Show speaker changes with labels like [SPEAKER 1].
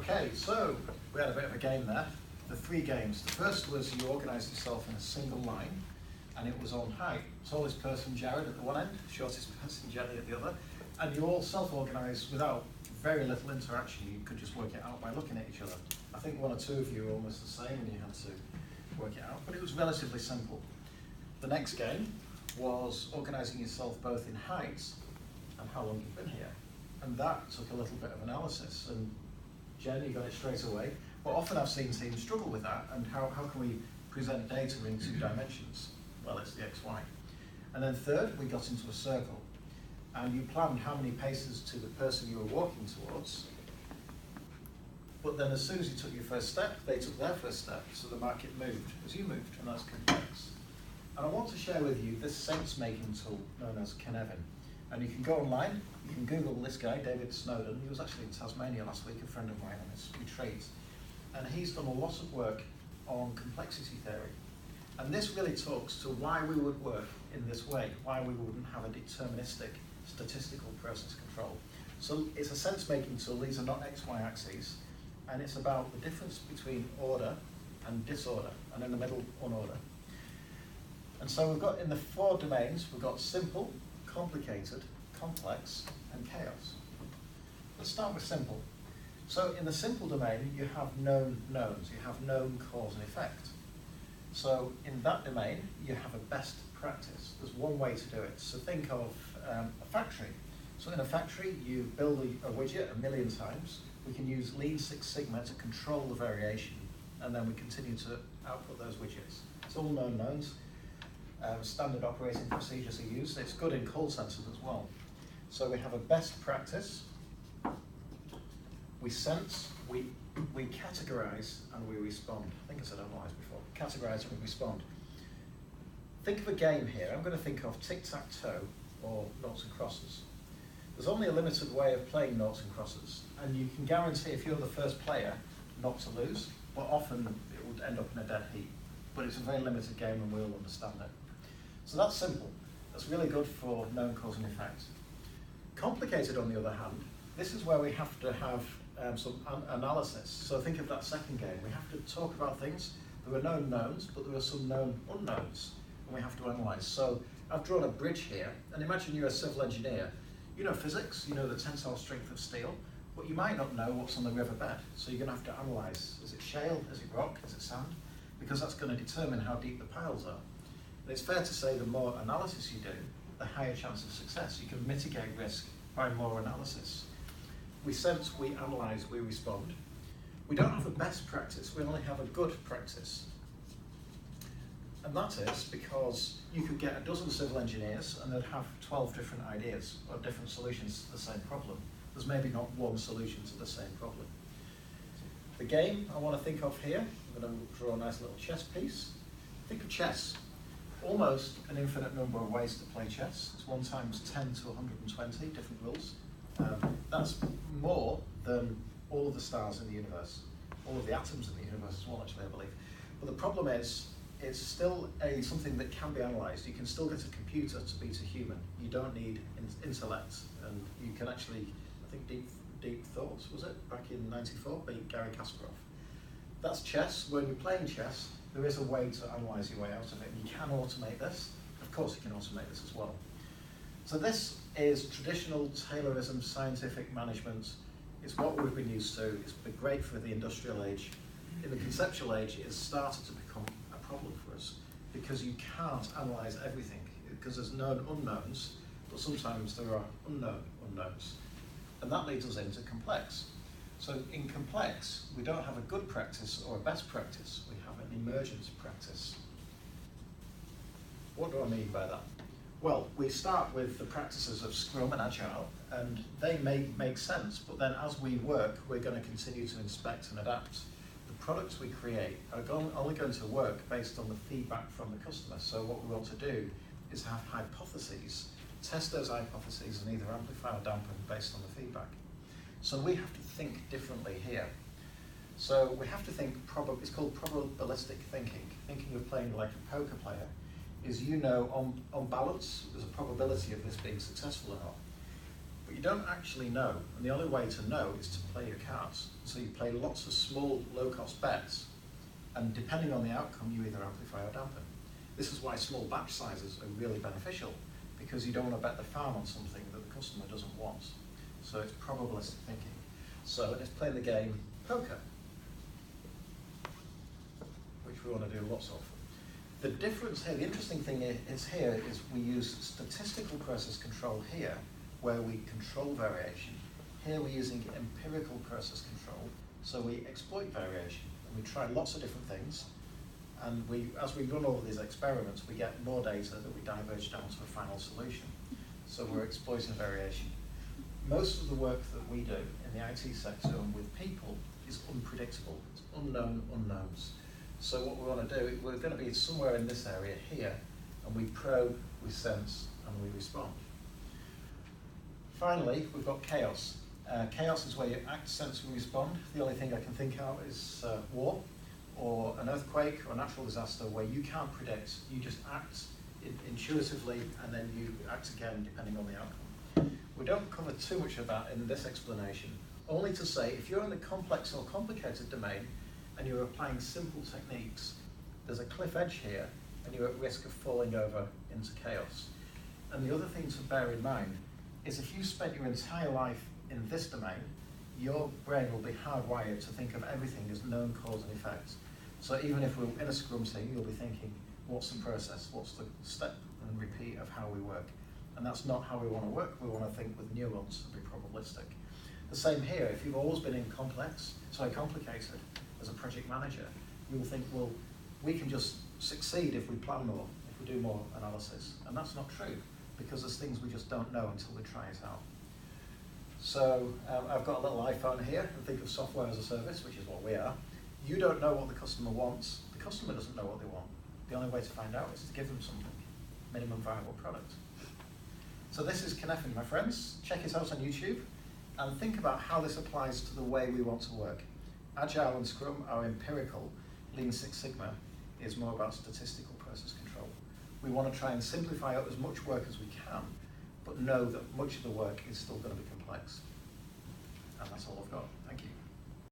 [SPEAKER 1] Okay, so we had a bit of a game there. The three games. The first was you organised yourself in a single line, and it was on height. Tallest person, Jared, at the one end, shortest person, Jenny, at the other. And you all self-organised without very little interaction. You could just work it out by looking at each other. I think one or two of you were almost the same, and you had to work it out, but it was relatively simple. The next game was organising yourself both in height and how long you've been here. And that took a little bit of analysis. And Jen, you got it straight away. But often I've seen teams struggle with that, and how can we present data in 2 dimensions? Well, it's the XY. And then third, we got into a circle. And you planned how many paces to the person you were walking towards. But then as soon as you took your first step, they took their first step, so the market moved as you moved, and that's complex. And I want to share with you this sense-making tool known as Cynefin. And you can go online, you can Google this guy, David Snowden. He was actually in Tasmania last week, a friend of mine on his retreat. And he's done a lot of work on complexity theory. And this really talks to why we would work in this way, why we wouldn't have a deterministic statistical process control. So it's a sense-making tool. These are not XY axes. And it's about the difference between order and disorder, and in the middle, unorder. And so we've got, in the 4 domains, we've got simple, complicated, complex, and chaos. Let's start with simple. So in the simple domain, you have known knowns, you have known cause and effect. So in that domain, you have a best practice. There's one way to do it. So think of a factory. So in a factory, you build a widget 1,000,000 times. We can use Lean Six Sigma to control the variation, and then we continue to output those widgets. It's all known knowns. Standard operating procedures are used. It's good in call centers as well. So we have a best practice. We sense, we categorize, and we respond. I think I said analyze before. Categorize and we respond. Think of a game here. I'm going to think of tic-tac-toe or noughts and crosses. There's only a limited way of playing noughts and crosses, and you can guarantee if you're the first player not to lose, but often it would end up in a dead heat. But it's a very limited game, and we'll understand it. So that's simple. That's really good for known cause and effect. Complicated, on the other hand, this is where we have to have some analysis. So think of that second game. We have to talk about things. There were known knowns, but there were some known unknowns, and we have to analyse. So I've drawn a bridge here, and imagine you're a civil engineer. You know physics, you know the tensile strength of steel, but you might not know what's on the riverbed. So you're going to have to analyse. Is it shale? Is it rock? Is it sand? Because that's going to determine how deep the piles are. And it's fair to say the more analysis you do, the higher chance of success. You can mitigate risk by more analysis. We sense, we analyse, we respond. We don't have a best practice, we only have a good practice. And that is because you could get a dozen civil engineers and they'd have 12 different ideas or different solutions to the same problem. There's maybe not one solution to the same problem. The game I want to think of here, I'm going to draw a nice little chess piece. Think of chess. Almost an infinite number of ways to play chess. It's 1 times 10 to 120 different rules. That's more than all of the stars in the universe, all of the atoms in the universe as well, actually, I believe. But the problem is, it's still something that can be analysed. You can still get a computer to beat a human. You don't need intellect, and you can actually, I think Deep Thoughts, was it, back in '94, beat Garry Kasparov. That's chess. When you're playing chess, there is a way to analyse your way out of it. You can automate this. Of course you can automate this as well. So this is traditional Taylorism scientific management. It's what we've been used to. It's been great for the industrial age. In the conceptual age, it has started to become a problem for us because you can't analyse everything because there's known unknowns, but sometimes there are unknown unknowns. And that leads us into complex. So in complex, we don't have a good practice or a best practice, we have an emergent practice. What do I mean by that? Well, we start with the practices of Scrum and Agile, and they may make sense, but then as we work, we're going to continue to inspect and adapt. The products we create are only going to work based on the feedback from the customer. So what we want to do is have hypotheses, test those hypotheses and either amplify or dampen based on the feedback. So we have to think differently here. So we have to think, it's called probabilistic thinking. Thinking of playing like a poker player is, on balance, there's a probability of this being successful or not. but you don't actually know, and the only way to know is to play your cards. So you play lots of small, low-cost bets, and depending on the outcome, you either amplify or dampen. This is why small batch sizes are really beneficial, because you don't want to bet the farm on something that the customer doesn't want. So it's probabilistic thinking. So let's play the game poker, which we want to do lots of. The difference here, the interesting thing is we use statistical process control here, where we control variation. Here we're using empirical process control, so we exploit variation, and we try lots of different things, and as we run all of these experiments, we get more data that we diverge down to a final solution. So we're exploiting variation. Most of the work that we do in the IT sector and with people is unpredictable. It's unknown unknowns. So what we want to do, we're going to be somewhere in this area here, and we probe, we sense, and we respond. Finally, we've got chaos. Chaos is where you act, sense, and respond. The only thing I can think of is war, or an earthquake, or a natural disaster where you can't predict. You just act intuitively, and then you act again depending on the outcome. We don't cover too much of that in this explanation, only to say if you're in the complex or complicated domain, and you're applying simple techniques, there's a cliff edge here, and you're at risk of falling over into chaos. And the other thing to bear in mind is if you spent your entire life in this domain, your brain will be hardwired to think of everything as known cause and effect. So even if we're in a Scrum team, you'll be thinking, what's the process, what's the step and repeat of how we work? And that's not how we want to work. We want to think with nuance and be probabilistic. The same here, if you've always been in complicated, as a project manager, you will think, well, we can just succeed if we plan more, if we do more analysis. And that's not true, because there's things we just don't know until we try it out. So I've got a little iPhone here, and think of software as a service, which is what we are. You don't know what the customer wants. The customer doesn't know what they want. The only way to find out is to give them something, minimum viable product. So this is Cynefin, my friends. Check it out on YouTube, and think about how this applies to the way we want to work. Agile and Scrum are empirical. Lean Six Sigma is more about statistical process control. We want to try and simplify up as much work as we can, but know that much of the work is still going to be complex. And that's all I've got. Thank you.